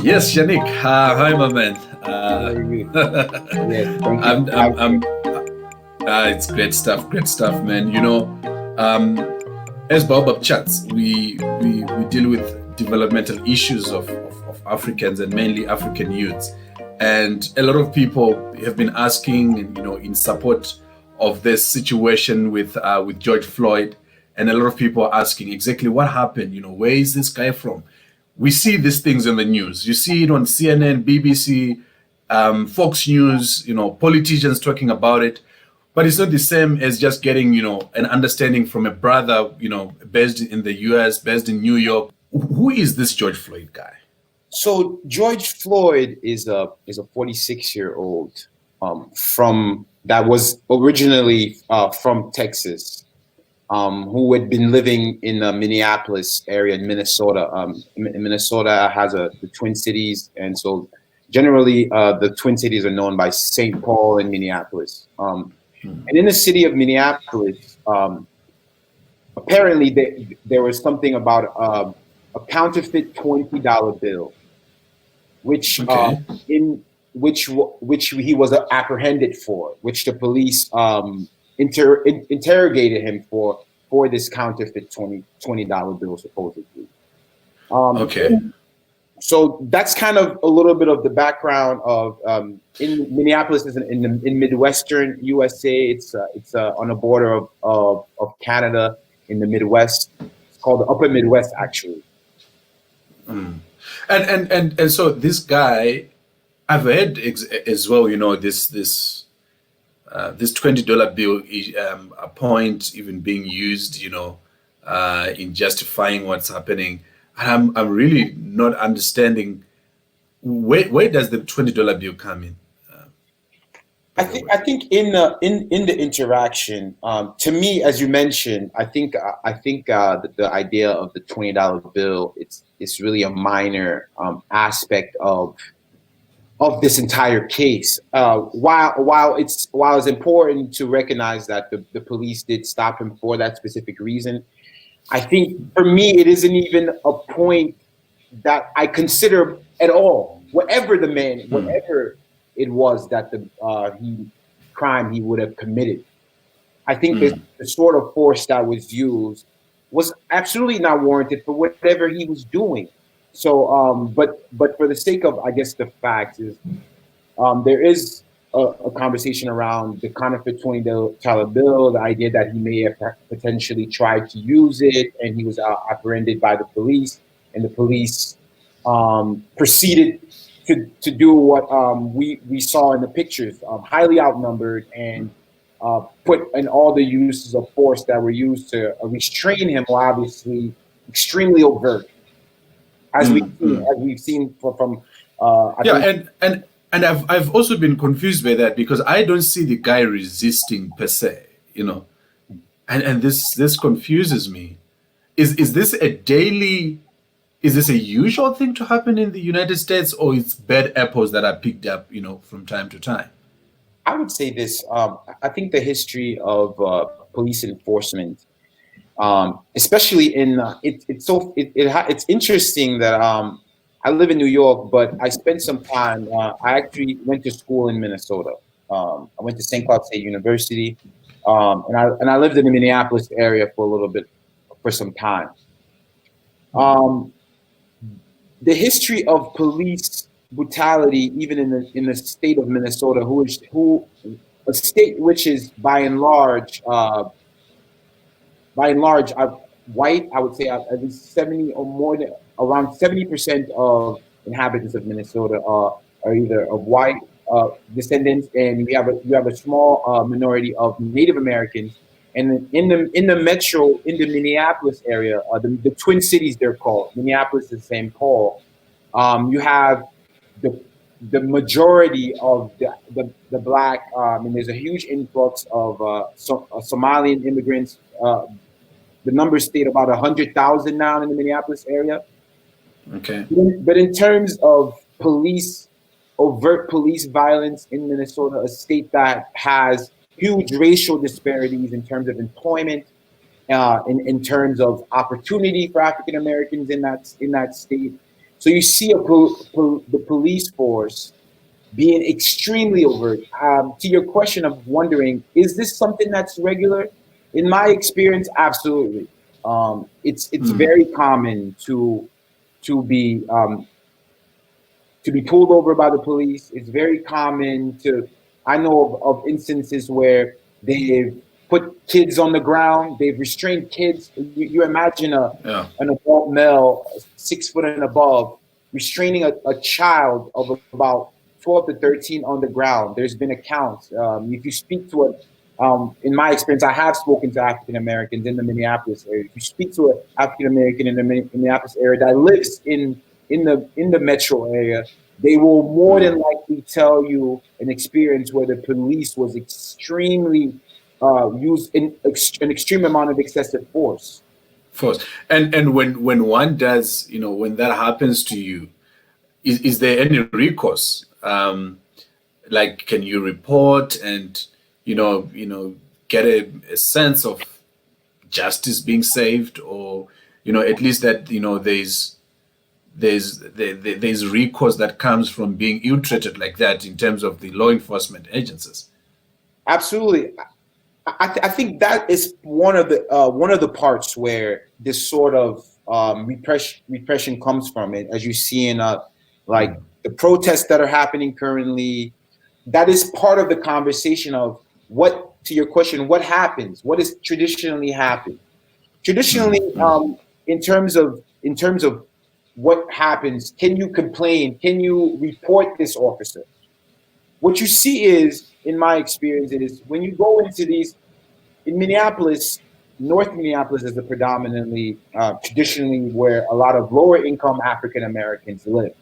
Yes, Yannick. Hi, my man. How are you? Yes, thank you. It's great stuff, man. As Baobab Chats, we deal with developmental issues of Africans and mainly African youths. And a lot of people have been asking, in support of this situation with George Floyd, and a lot of people are asking exactly what happened. Where is this guy from? We see these things in the news. You see it on CNN, BBC, Fox News. Politicians talking about it, but it's not the same as just getting an understanding from a brother based in the US, based in New York. Who is this George Floyd guy? So George Floyd is a 46-year-old that was originally from Texas, who had been living in the Minneapolis area in Minnesota. Minnesota has the Twin Cities, and so generally the Twin Cities are known by St. Paul and Minneapolis. And in the city of Minneapolis, apparently there was something about a counterfeit $20 bill, which which he was apprehended for, which the police interrogated him for this counterfeit $20 bill supposedly. So that's kind of a little bit of the background of in Minneapolis is in Midwestern USA. It's on the border of Canada in the Midwest. It's called the Upper Midwest, actually. And so this guy, I've heard as well. This $20 bill a point even being used, in justifying what's happening. I'm really not understanding where does the $20 bill come in. I think in the interaction, to me, as you mentioned, I think the idea of the $20 bill it's really a minor aspect of this entire case. While it's important to recognize that the police did stop him for that specific reason, I think for me it isn't even a point that I consider at all. Whatever it was that the crime he would have committed, I think the sort of force that was used was absolutely not warranted for whatever he was doing. So, but for the sake of, I guess, the fact is, there is a conversation around the counterfeit $20 bill, the idea that he may have potentially tried to use it, and he was apprehended by the police, and the police proceeded to do what we saw in the pictures, highly outnumbered, and put in all the uses of force that were used to restrain him, were obviously extremely overt, as we've seen from. And I've also been confused by that because I don't see the guy resisting per se, and this confuses me. Is this a usual thing to happen in the United States, or it's bad apples that are picked up, from time to time? I would say this. I think the history of police enforcement, especially in it's interesting that I live in New York, but I spent some time. I actually went to school in Minnesota. I went to St. Cloud State University, and I lived in the Minneapolis area for some time. The history of police brutality, even in the state of Minnesota, a state which is by and large white, I would say at least 70 or more than around 70% of inhabitants of Minnesota are either of white descendants, and you have a small minority of Native Americans. And in the Minneapolis area, the Twin Cities they're called, Minneapolis and St. Paul, you have the majority of the black, and there's a huge influx of Somalian immigrants. The numbers state about 100,000 now in the Minneapolis area. Okay. But in terms of overt police violence in Minnesota, a state that has huge racial disparities in terms of employment, in terms of opportunity for African Americans in that state. So you see the police force being extremely overt. To your question of wondering, is this something that's regular? In my experience, absolutely. It's very common to be pulled over by the police. It's very common to, I know of instances where they've put kids on the ground, they've restrained kids. You imagine an adult male, 6 foot and above, restraining a child of about 12 to 13 on the ground. There's been accounts. If you speak to in my experience, I have spoken to African Americans in the Minneapolis area. If you speak to an African American in the Minneapolis area that lives in the metro area, they will more than likely tell you an experience where the police was extremely used an extreme amount of excessive force. And when one does, when that happens to you, is there any recourse? Like, can you report and get a sense of justice being saved, or at least that there's recourse that comes from being ill-treated like that in terms of the law enforcement agencies? Absolutely. I think that is one of the parts where this sort of repression comes from it, as you see in like the protests that are happening currently. That is part of the conversation of to your question, what happens? What has traditionally happened? Traditionally, in terms of what happens, can you complain? Can you report this officer? What you see is, in my experience, is when you go into these, in Minneapolis, North Minneapolis is the predominantly, traditionally where a lot of lower income African Americans live,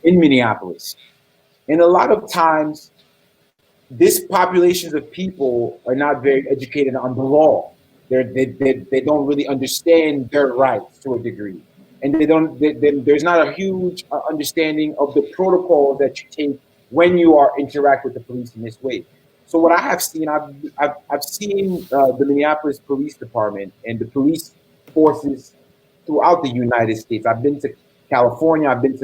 in Minneapolis. And a lot of times, these populations of people are not very educated on the law. They don't really understand their rights to a degree. And there's not a huge understanding of the protocol that you take when you interact with the police in this way. So what I have seen, I've seen the Minneapolis Police Department and the police forces throughout the United States. I've been to California. I've been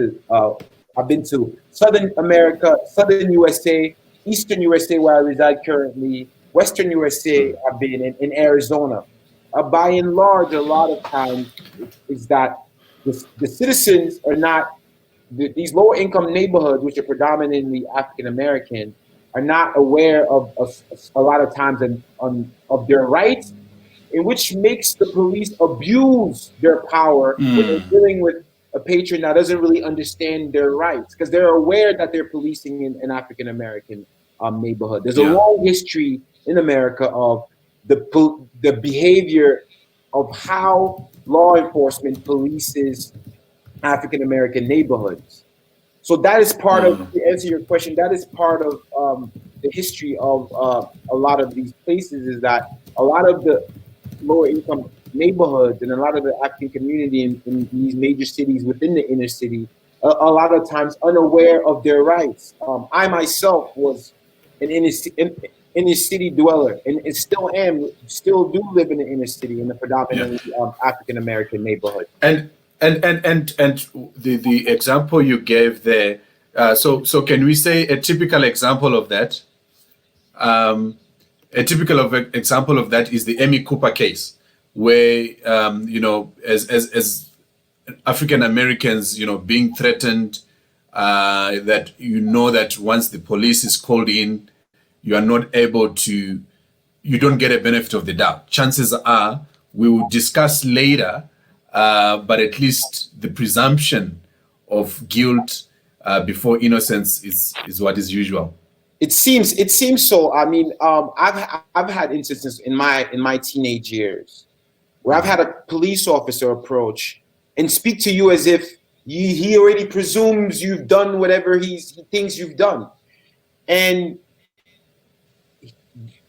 to Southern America, Southern USA, Eastern USA, where I reside currently, Western USA. I've been in Arizona. By and large, a lot of times is that the citizens are not, these lower income neighborhoods, which are predominantly African American, are not aware of a lot of times of their rights, in which makes the police abuse their power when they're dealing with a patron that doesn't really understand their rights, because they're aware that they're policing in an African American neighborhood. There's a long history in America of the behavior of how law enforcement polices African American neighborhoods. So that is part of, to answer your question, that is part of the history of a lot of these places, is that a lot of the lower income neighborhoods and a lot of the African community in these major cities within the inner city, a lot of times unaware of their rights. I myself was an inner city dweller, and still do live in the inner city in the predominantly African American neighborhood. And the example you gave there, so can we say a typical example of that? Example of that is the Amy Cooper case, where as African Americans, being threatened, that that once the police is called in, you are not able to, you don't get a benefit of the doubt. Chances are, we will discuss later, but at least the presumption of guilt before innocence is what is usual. It seems so. I mean, I've had instances in my teenage years where I've had a police officer approach and speak to you as if he already presumes you've done whatever he thinks you've done, and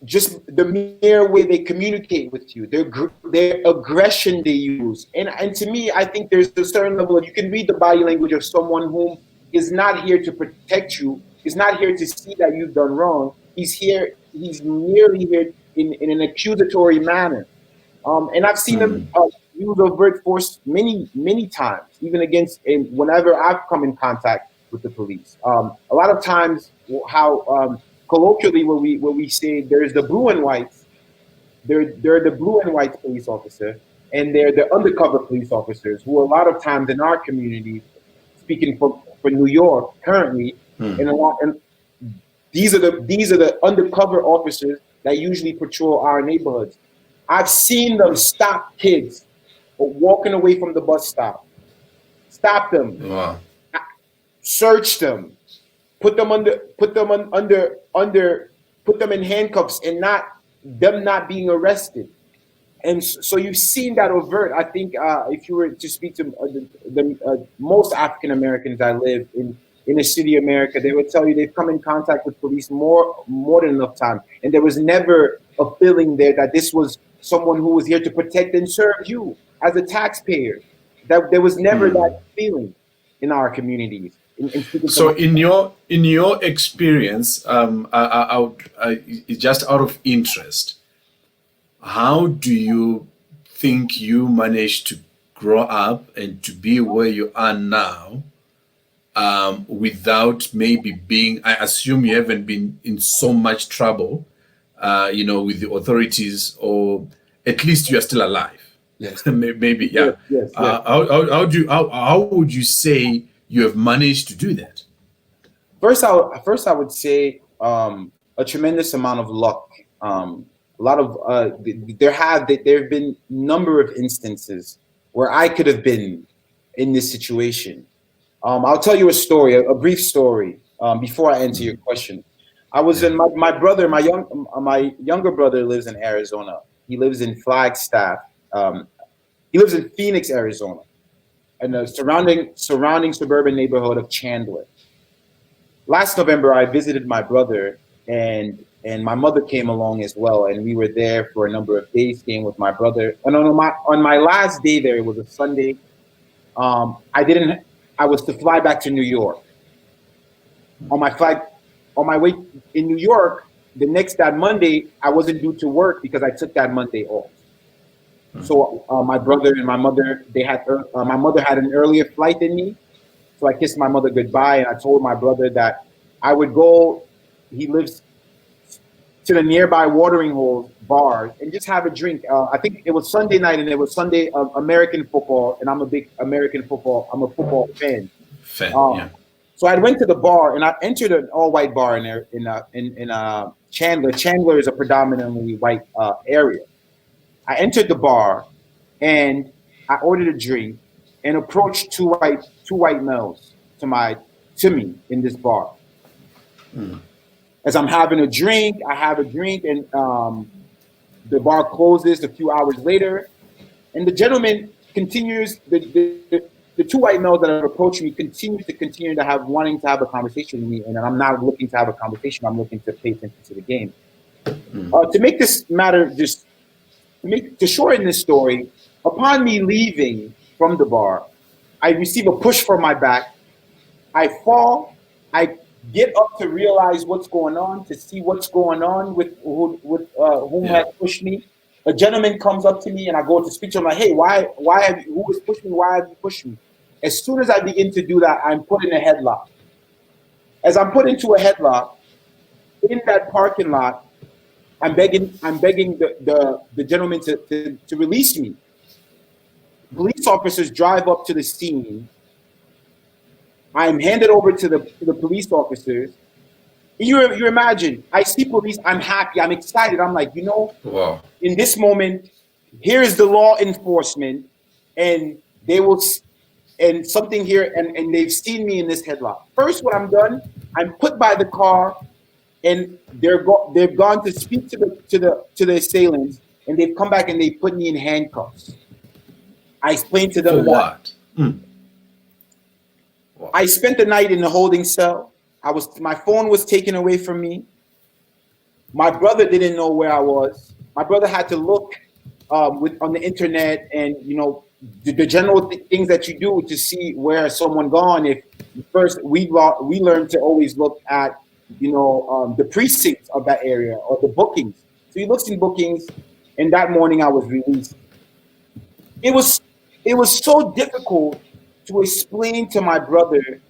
just the mere way they communicate with you, their aggression they use, and to me, I think there's a certain level of, you can read the body language of someone whom is not here to protect you, is not here to see that you've done wrong. He's merely here in an accusatory manner. And I've seen them use overt force many times, even against, and whenever I've come in contact with the police. A lot of times, how colloquially, where we say there's the blue and whites, they're the blue and white police officer, and they're the undercover police officers, who a lot of times in our community, speaking for New York currently, and these are the undercover officers that usually patrol our neighborhoods. I've seen them stop kids walking away from the bus stop, stop them, Wow. search them, put them in handcuffs, and not being arrested. And so you've seen that overt. I think if you were to speak to the most African Americans that live in a city America, they would tell you they've come in contact with police more than enough time, and there was never a feeling there that this was someone who was here to protect and serve you as a taxpayer. That there was never that feeling in our communities. So in your experience, just out of interest, how do you think you managed to grow up and to be where you are now, without maybe being, I assume you haven't been in so much trouble, with the authorities, or at least you are still alive? Yes. Maybe, yeah. Yes. How would you say you have managed to do that? First, I would say a tremendous amount of luck. A lot of there have been a number of instances where I could have been in this situation. I'll tell you a story, a brief story, before I answer your question. I was in my younger brother lives in Arizona. He lives in Flagstaff. He lives in Phoenix, Arizona, in the surrounding suburban neighborhood of Chandler. Last November, I visited my brother, and my mother came along as well, and we were there for a number of days, staying with my brother. And on my last day there, it was a Sunday. I was to fly back to New York. On my way in New York, that Monday, I wasn't due to work because I took that Monday off. So my brother and my mother, my mother had an earlier flight than me. So I kissed my mother goodbye, and I told my brother that I would go. He lives to the nearby watering hole bar and just have a drink. I think it was Sunday night, and it was Sunday of American football, and I'm a big American football. I'm a football fan. Yeah. So I went to the bar, and I entered an all-white bar in Chandler. Chandler is a predominantly white area. I entered the bar, and I ordered a drink, and approached two white males to me in this bar. As I'm having a drink, and the bar closes a few hours later, and the gentleman continues. The two white males that are approaching me continue to wanting to have a conversation with me, and I'm not looking to have a conversation. I'm looking to pay attention to the game. To make this matter to shorten this story, upon me leaving from the bar, I receive a push from my back. I fall. I get up to realize what's going on, to see what's going on with whom has pushed me. A gentleman comes up to me, and I go to speak to him like, "Hey, who has pushed me? Why have you pushed me?" As soon as I begin to do that, I'm put in a headlock. As I'm put into a headlock in that parking lot, I'm begging the gentleman to release me. Police officers drive up to the scene. I'm handed over to the police officers. You imagine, I see police, I'm happy, I'm excited. I'm like, wow. In this moment, here is the law enforcement, and something here, and they've seen me in this headlock. First, when I'm done, I'm put by the car, and they've gone to speak to the assailants, and they've come back and they put me in handcuffs. I explained to them for what? Wow. I spent the night in the holding cell. My phone was taken away from me. My brother didn't know where I was. My brother had to look on the internet, and the general things that you do to see where someone gone. If first we learned to always look at the precincts of that area or the bookings. So he looks in bookings, and that morning I was released. it was so difficult to explain to my brother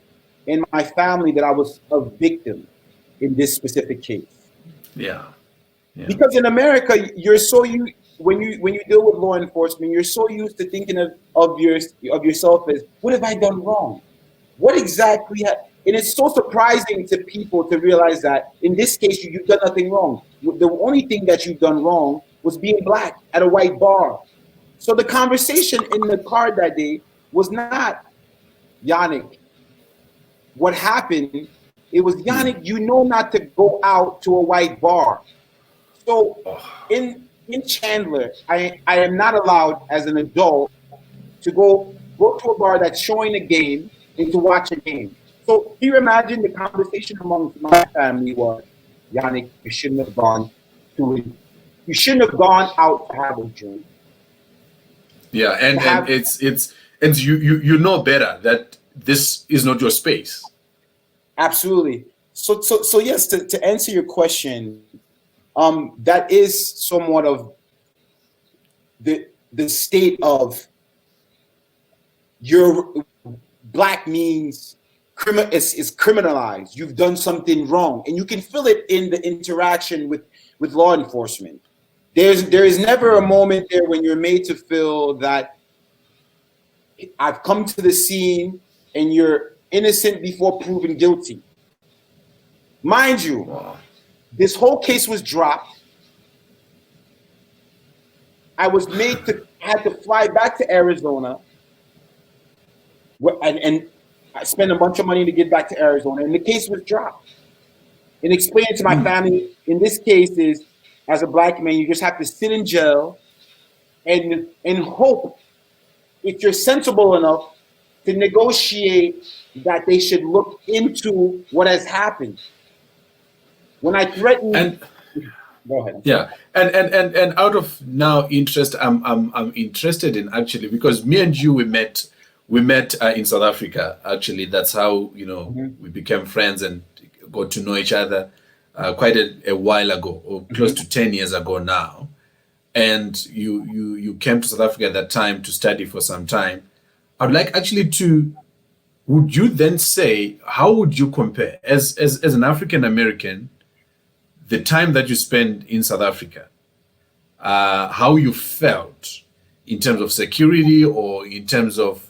and my family that I was a victim in this specific case. Yeah. Yeah. Because in America, you're so when you deal with law enforcement, you're so used to thinking of yourself as, what have I done wrong? What exactly? And it's so surprising to people to realize that in this case, you've done nothing wrong. The only thing that you've done wrong was being black at a white bar. So the conversation in the car that day was not, Yannick, what happened? It was, Yannick, you know not to go out to a white bar. So in Chandler, I am not allowed as an adult to go to a bar that's showing a game and to watch a game. So here, imagine the conversation amongst my family was, Yannick, you shouldn't have gone to it. You shouldn't have gone out to have a drink. Yeah, and it's you know better that this is not your space. Absolutely. So yes, to answer your question, that is somewhat of the state of your black means is criminalized. You've done something wrong, and you can feel it in the interaction with law enforcement. There is never a moment there when you're made to feel that I've come to the scene and you're innocent before proven guilty. Mind you, this whole case was dropped. I had to fly back to Arizona, and I spent a bunch of money to get back to Arizona, and the case was dropped. And explaining to my family, in this case is, as a black man, you just have to sit in jail and hope, if you're sensible enough, to negotiate that they should look into what has happened. When I threatened, go ahead. Yeah, and out of now interest, I'm interested in, actually, because me and you we met in South Africa. Actually, that's how we became friends and got to know each other quite a while ago, or close to 10 years ago now. And you came to South Africa at that time to study for some time. I'd like actually would you then say, how would you compare as an African American, the time that you spent in South Africa, how you felt in terms of security, or in terms of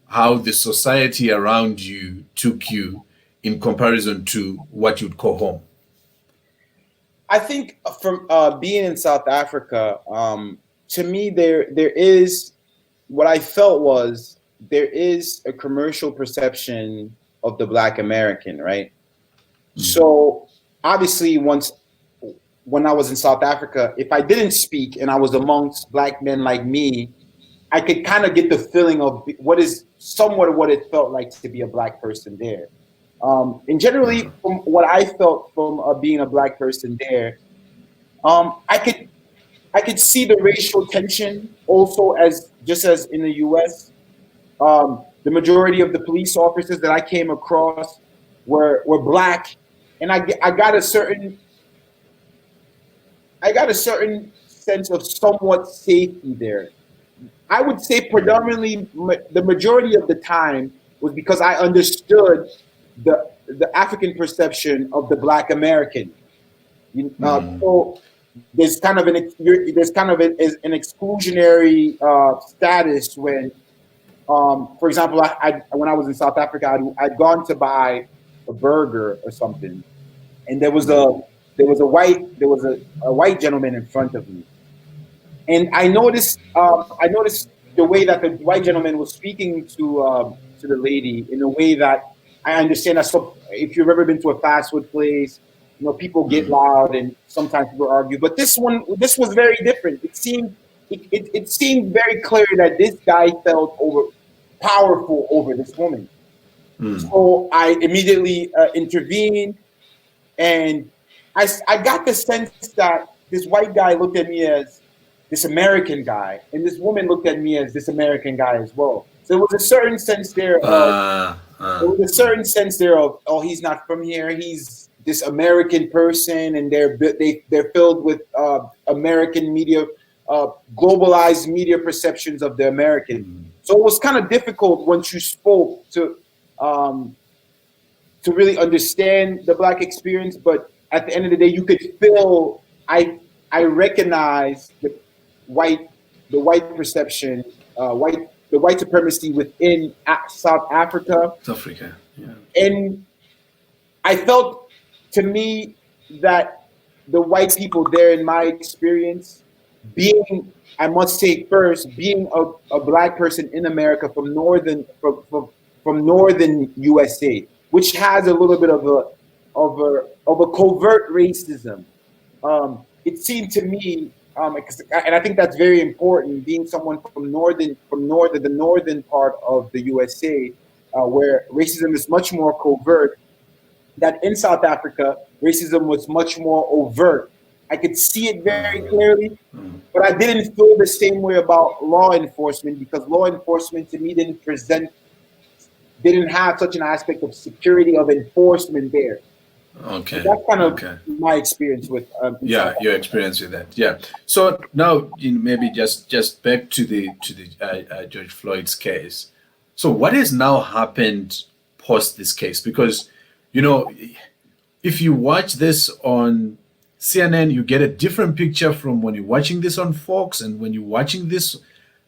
how the society around you took you in comparison to what you'd call home? I think from being in South Africa, to me, there is, what I felt was, there is a commercial perception of the Black American, right? Mm-hmm. So obviously, when I was in South Africa, if I didn't speak and I was amongst Black men like me, I could kind of get the feeling of what it felt like to be a Black person there. And generally, from what I felt from being a Black person there, I could see the racial tension also, just as in the U.S. The majority of the police officers that I came across were Black, and I got a certain sense of somewhat safety there. I would say predominantly the majority of the time was because I understood the African perception of the Black American. So there's kind of an exclusionary status when, for example, when I was in South Africa, I'd gone to buy a burger or something, and there was a white gentleman in front of me, and I noticed the way that the white gentleman was speaking to the lady in a way that I understand. That if you've ever been to a fast food place, people get loud and sometimes people argue. But this was very different. It seemed very clear that this guy felt powerful over this woman. So I immediately intervened, and I got the sense that this white guy looked at me as this American guy, and this woman looked at me as this American guy as well. So there was a certain sense there of, oh, he's not from here, he's this American person, and they're filled with American media globalized media perceptions of the American. So it was kind of difficult once you spoke to really understand the Black experience. But at the end of the day, you could feel I recognize white the white perception, the white supremacy within South Africa. South Africa, yeah. And I felt, to me, that the white people there, in my experience, being, I must say first, being a Black person in America from northern USA, which has a little bit of a covert racism. It seemed to me, and I think that's very important, being someone from the northern part of the USA, where racism is much more covert, that in South Africa, racism was much more overt. I could see it very clearly, but I didn't feel the same way about law enforcement, because law enforcement to me didn't have such an aspect of security, of enforcement there. Okay. So that's kind of my experience with your experience with that. Yeah. So now, maybe just back to the George Floyd's case. So what has now happened post this case? Because if you watch this on CNN, you get a different picture from when you're watching this on Fox and when you're watching this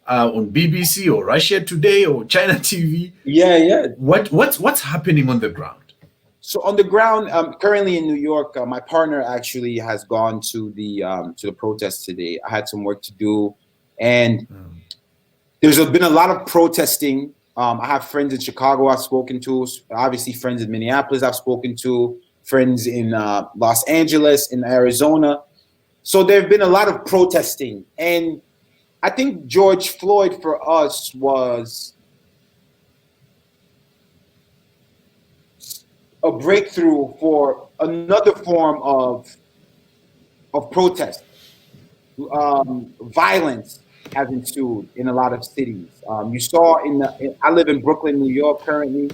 on BBC or Russia Today or China TV. Yeah. What's happening on the ground? So on the ground, currently in New York, my partner actually has gone to the protest today. I had some work to do, and there's been a lot of protesting. I have friends in Chicago I've spoken to, obviously friends in Minneapolis I've spoken to, friends in Los Angeles, in Arizona. So there have been a lot of protesting, and I think George Floyd for us was a breakthrough for another form of protest. Violence has ensued in a lot of cities. You saw I live in Brooklyn, New York currently.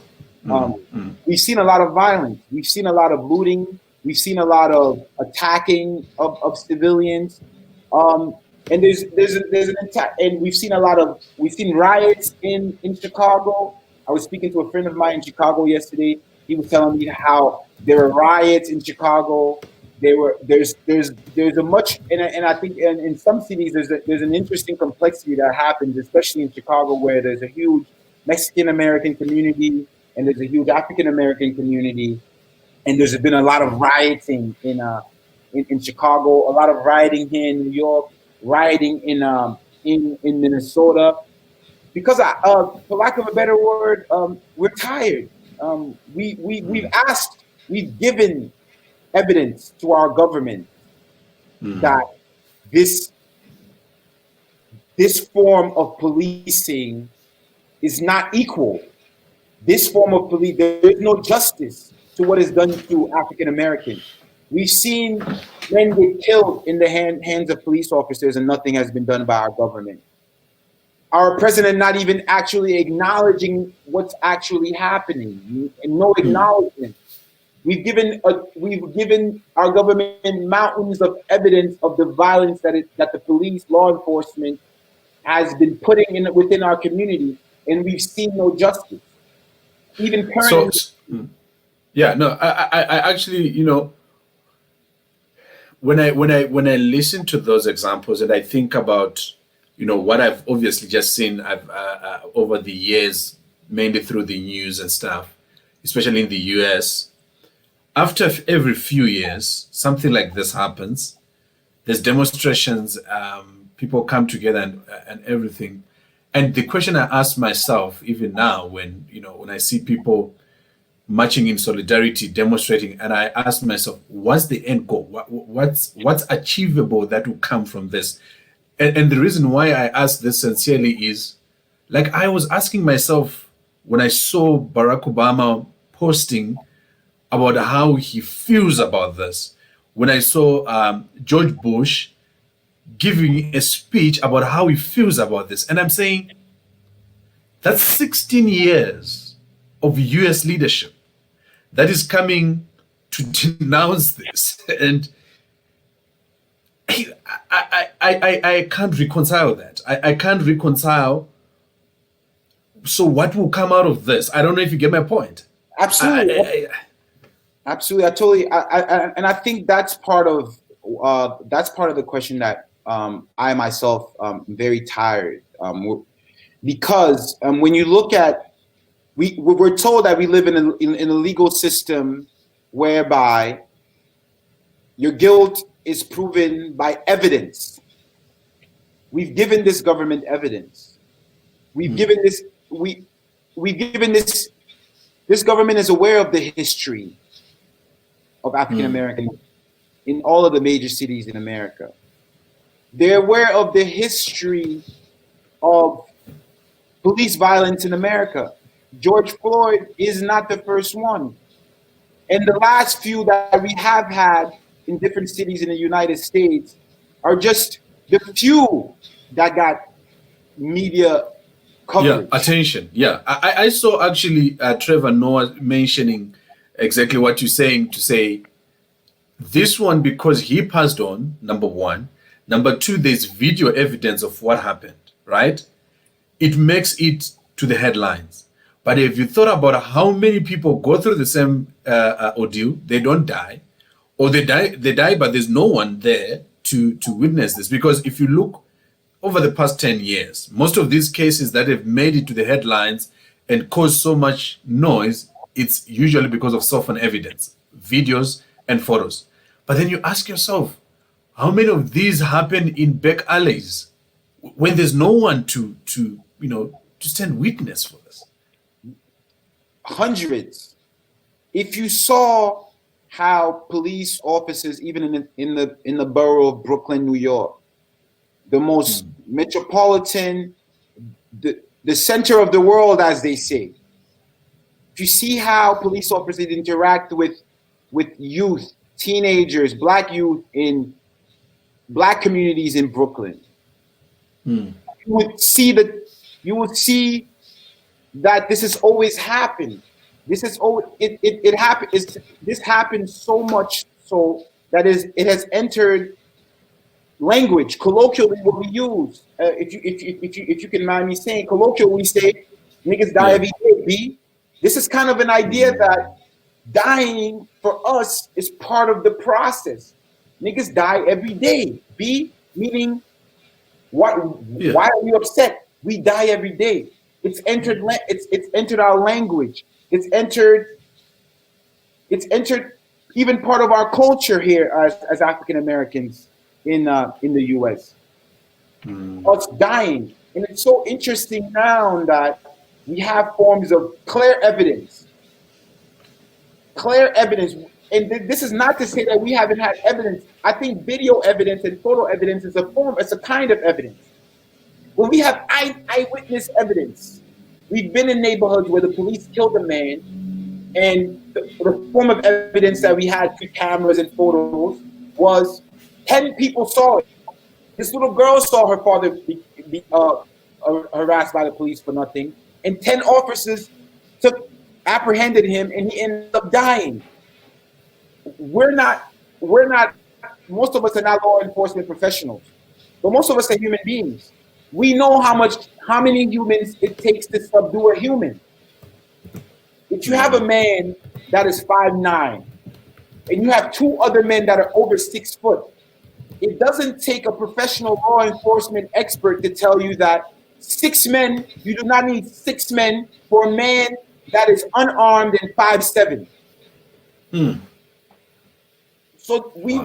We've seen a lot of violence. We've seen a lot of looting. We've seen a lot of attacking of civilians. And there's an attack, and we've seen riots in Chicago. I was speaking to a friend of mine in Chicago yesterday. He was telling me how there were riots in Chicago. There's a much, and I think in some cities there's an interesting complexity that happens, especially in Chicago, where there's a huge Mexican American community and there's a huge African American community, and there's been a lot of rioting in Chicago, a lot of rioting here in New York, rioting in Minnesota, because for lack of a better word, we're tired. We've given evidence to our government that this form of policing is not equal. This form of police, there is no justice to what is done to African Americans. We've seen men get killed in the hands of police officers, and nothing has been done by our government. Our president not even actually acknowledging what's actually happening, and no acknowledgement. We've given our government mountains of evidence of the violence that the police, law enforcement, has been putting within our community, and we've seen no justice. Even currently. I actually, when I listen to those examples and I think about what I've obviously just seen over the years, mainly through the news and stuff, especially in the US. After every few years, something like this happens. There's demonstrations, people come together and everything. And the question I ask myself, even now, when I see people marching in solidarity, demonstrating, and I ask myself, what's the end goal? What's achievable that will come from this? And the reason why I ask this sincerely is, like I was asking myself when I saw Barack Obama posting about how he feels about this, when I saw George Bush giving a speech about how he feels about this, and I'm saying, that's 16 years of US leadership that is coming to denounce this. And I can't reconcile that. I can't reconcile. So what will come out of this? I don't know if you get my point. Absolutely. Absolutely. And I think that's part of the question that I myself am very tired, because when you look at, we're told that we live in a legal system whereby your guilt is proven by evidence. We've given this government evidence. We've given this this government is aware of the history of African Americans in all of the major cities in America. They're aware of the history of police violence in America. George Floyd is not the first one. And the last few that we have had in different cities in the United States are just the few that got media coverage. Yeah, attention. Yeah, I saw actually Trevor Noah mentioning exactly what you're saying, to say this one, because he passed on, number one. Number two, there's video evidence of what happened, right? It makes it to the headlines. But if you thought about how many people go through the same ordeal, they don't die, or they die, but there's no one there to witness this. Because if you look over the past 10 years, most of these cases that have made it to the headlines and caused so much noise, it's usually because of softened evidence, videos and photos. But then you ask yourself, how many of these happen in back alleys when there's no one to stand witness for this? Hundreds. If you saw how police officers, even in the borough of Brooklyn, New York, the most metropolitan, the center of the world, as they say. If you see how police officers interact with youth, teenagers, black youth in black communities in Brooklyn, you would see that this has always happened. This is always it happens. This happens so much so that it has entered language, colloquially, what we use. If you can mind me saying, colloquially, we say niggas die every day. B. This is kind of an idea that dying for us is part of the process. Niggas die every day. B, meaning why are you upset? We die every day. It's entered our language. It's entered even part of our culture here as African Americans in the US. Us dying. And it's so interesting now that we have forms of clear evidence. Clear evidence. And this is not to say that we haven't had evidence. I think video evidence and photo evidence is it's a kind of evidence. When we have eyewitness evidence, we've been in neighborhoods where the police killed a man, and the form of evidence that we had through cameras and photos was 10 people saw it. This little girl saw her father be harassed by the police for nothing, and 10 officers apprehended him, and he ended up dying. We're not. Most of us are not law enforcement professionals, but most of us are human beings. We know how many humans it takes to subdue a human. If you have a man that is 5'9", and you have two other men that are over 6 foot, it doesn't take a professional law enforcement expert to tell you that 6 men, you do not need 6 men for a man that is unarmed and 5'7". So we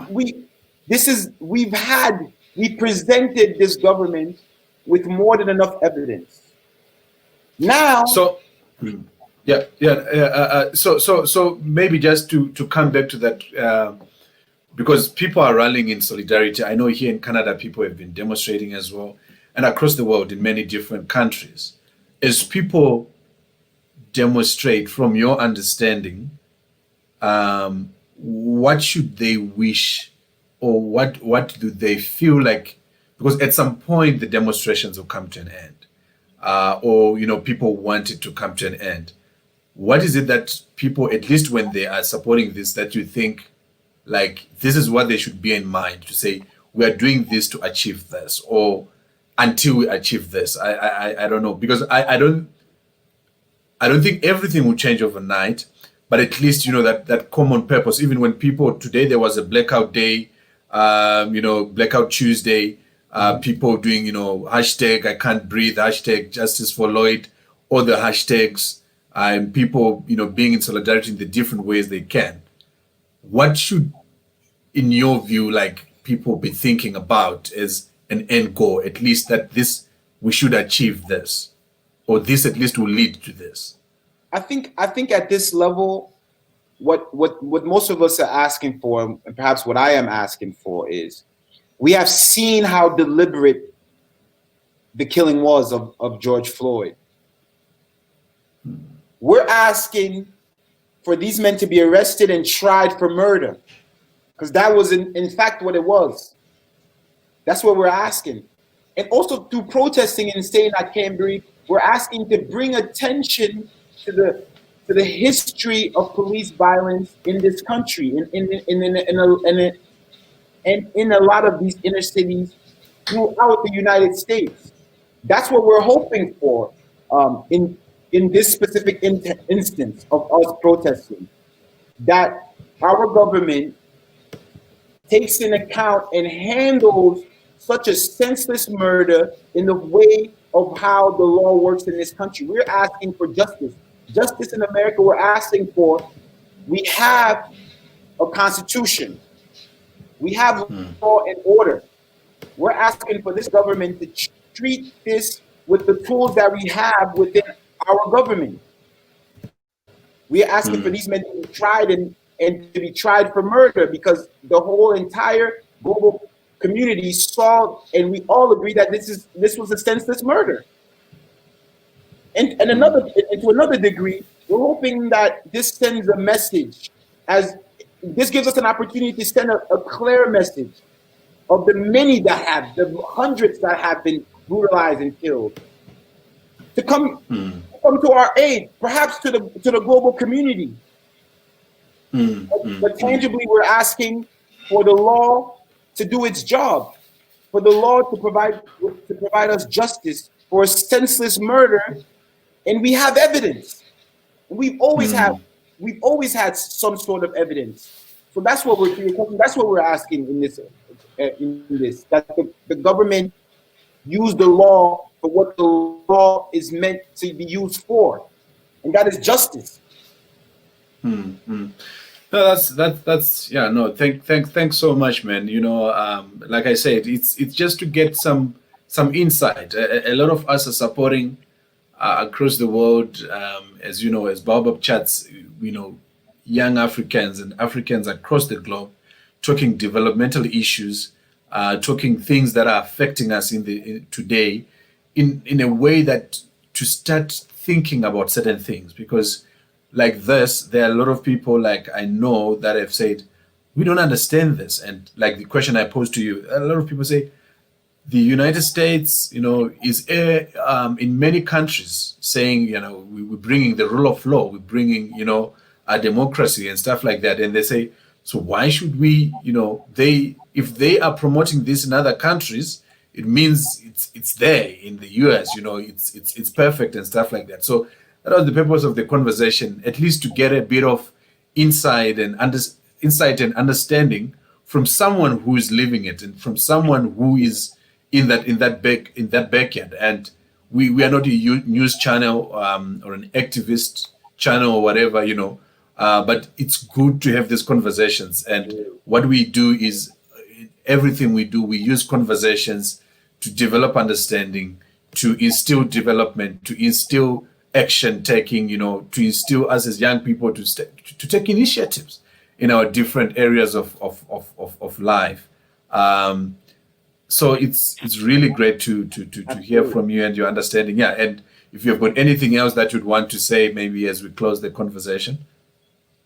presented this government with more than enough evidence. Now, so maybe just to come back to that, because people are rallying in solidarity. I know here in Canada, people have been demonstrating as well, and across the world in many different countries. As people demonstrate, from your understanding, what should they wish, or what do they feel like? Because at some point the demonstrations will come to an end, or people want it to come to an end. What is it that people, at least when they are supporting this, that you think like this is what they should bear in mind to say, we are doing this to achieve this, or until we achieve this. I don't know, because I don't think everything will change overnight, but at least, you know, that common purpose. Even when people today, there was a blackout day, you know, blackout Tuesday, people doing, you know, hashtag I can't breathe, hashtag JusticeforFloyd, all the hashtags, and people, you know, being in solidarity in the different ways they can. What should, in your view, like people be thinking about as an end goal, at least that this, we should achieve this, or this at least will lead to this? I think at this level, what most of us are asking for, and perhaps what I am asking for, is we have seen how deliberate the killing was of George Floyd. We're asking for these men to be arrested and tried for murder, because that was in fact what it was. That's what we're asking. And also through protesting and staying at Calgary, we're asking to bring attention to the history of police violence in this country, and in a lot of these inner cities throughout the United States. That's what we're hoping for in this specific instance of us protesting, that our government takes in account and handles such a senseless murder in the way of how the law works in this country. We're asking for justice. Justice in America, we're asking for. We have a constitution. We have law and order. We're asking for this government to treat this with the tools that we have within our government. We are asking for these men to be tried and to be tried for murder, because the whole entire global community saw, and we all agree that this was a senseless murder. And to another degree, we're hoping that this sends a message, as this gives us an opportunity to send a clear message of the many the hundreds that have been brutalized and killed, to come to our aid, perhaps to the global community. But tangibly, we're asking for the law to do its job, for the law to provide us justice for a senseless murder, and we have evidence. We've always had some sort of evidence. So that's what we're asking in this that the government use the law for what the law is meant to be used for, and that is justice. No, that's yeah. No, thanks so much, man. You know, like I said, it's just to get some insight. A lot of us are supporting across the world, as you know, as Baobab Chats. You know, young Africans and Africans across the globe talking developmental issues, talking things that are affecting us today, in a way that to start thinking about certain things, because like this, there are a lot of people, like I know, that have said, we don't understand this. And like the question I posed to you, a lot of people say, the United States, you know, is in many countries saying, you know, we're bringing the rule of law, we're bringing, you know, a democracy and stuff like that. And they say, so why should we, you know, if they are promoting this in other countries, it means it's there in the US, you know, it's perfect and stuff like that. So that was the purpose of the conversation, at least to get a bit of insight and understanding from someone who is living it, and from someone who is in that backyard. And we are not a news channel or an activist channel or whatever, you know, but it's good to have these conversations. And what we do is, everything we do, we use conversations to develop understanding, to instill development, to instill action taking, you know, to instill us as young people to take initiatives in our different areas of life. So it's really great to hear from you and your understanding. Yeah, and if you've got anything else that you'd want to say, maybe as we close the conversation.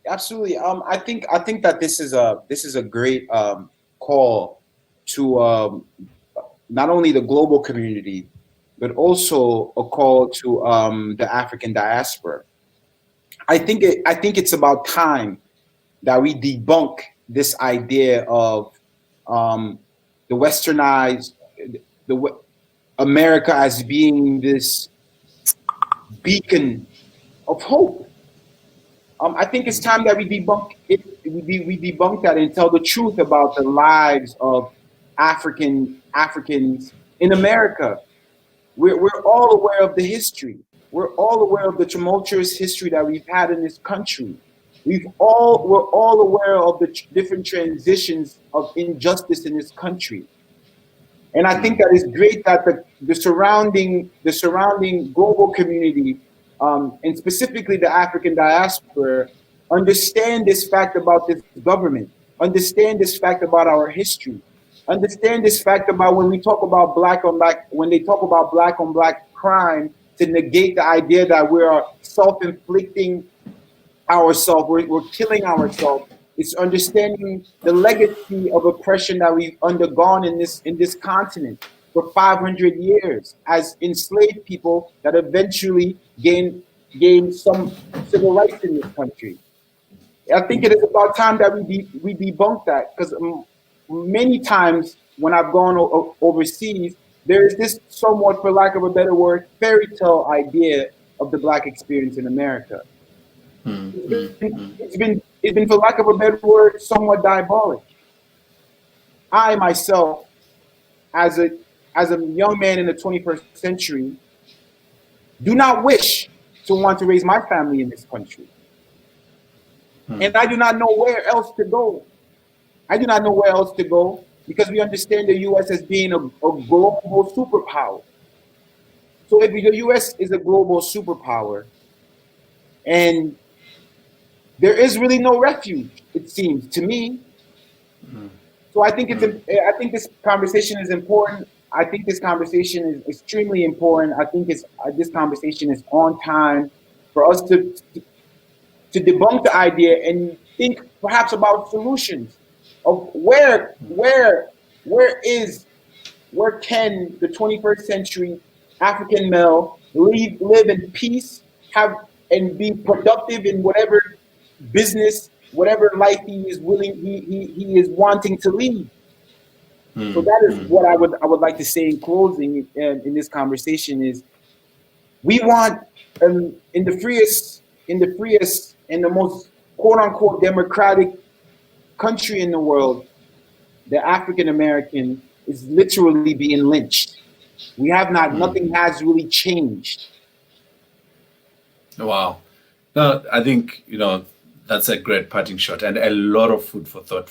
Absolutely. I think that this is a great call to not only the global community, but also a call to the African diaspora. I think it's about time that we debunk this idea of the westernized America as being this beacon of hope. I think it's time that we debunk it. We debunk that and tell the truth about the lives of Africans in America. We're all aware of the history. We're all aware of the tumultuous history that we've had in this country. We're all aware of the different transitions of injustice in this country. And I think that it's great that the surrounding global community, and specifically the African diaspora, understand this fact about this government, understand this fact about our history, understand this fact about when we talk about black on black, when they talk about black on black crime, to negate the idea that we are self-inflicting ourselves, we're killing ourselves. It's understanding the legacy of oppression that we've undergone in this continent for 500 years as enslaved people that eventually gained some civil rights in this country. I think it is about time that we debunk that, because many times when I've gone overseas, there is this somewhat, for lack of a better word, fairy tale idea of the black experience in America. It's been, for lack of a better word, somewhat diabolic. I myself, as a young man in the 21st century, do not wish to want to raise my family in this country. And I do not know where else to go. I do not know where else to go, because we understand the U.S. as being a global superpower. So if the U.S. is a global superpower, and there is really no refuge, it seems to me. So I think I think this conversation is important. I think this conversation is extremely important. I think this conversation is on time for us to debunk the idea and think perhaps about solutions of where can the 21st century African male live in peace, and be productive in whatever business, whatever life he is wanting to lead. So that is what I would like to say in closing in this conversation is, we want in the freest and the most quote unquote democratic country in the world, the African American is literally being lynched. Nothing has really changed. Wow. No, I think, that's a great parting shot, and a lot of food for thought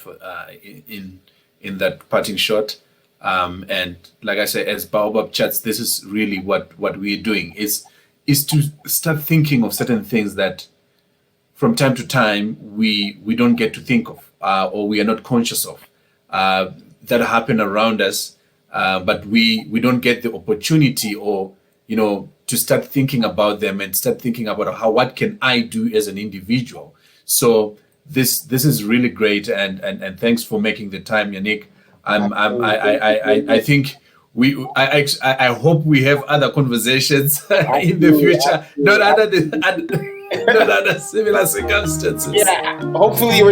in that parting shot. And like I say, as Baobab Chats, this is really what we're doing is to start thinking of certain things that from time to time we don't get to think of, or we are not conscious of, that happen around us, but we don't get the opportunity, or to start thinking about them and start thinking about what can I do as an individual. So this is really great, and thanks for making the time, Yannick. I think I hope we have other conversations in the future, not under similar circumstances. Yeah, hopefully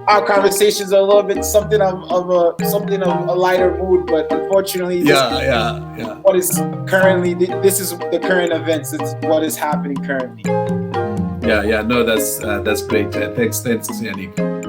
our conversations are a little bit something of a lighter mood, but unfortunately, what is currently, this is the current events. It's what is happening currently. No, that's great. Thanks, Yannick.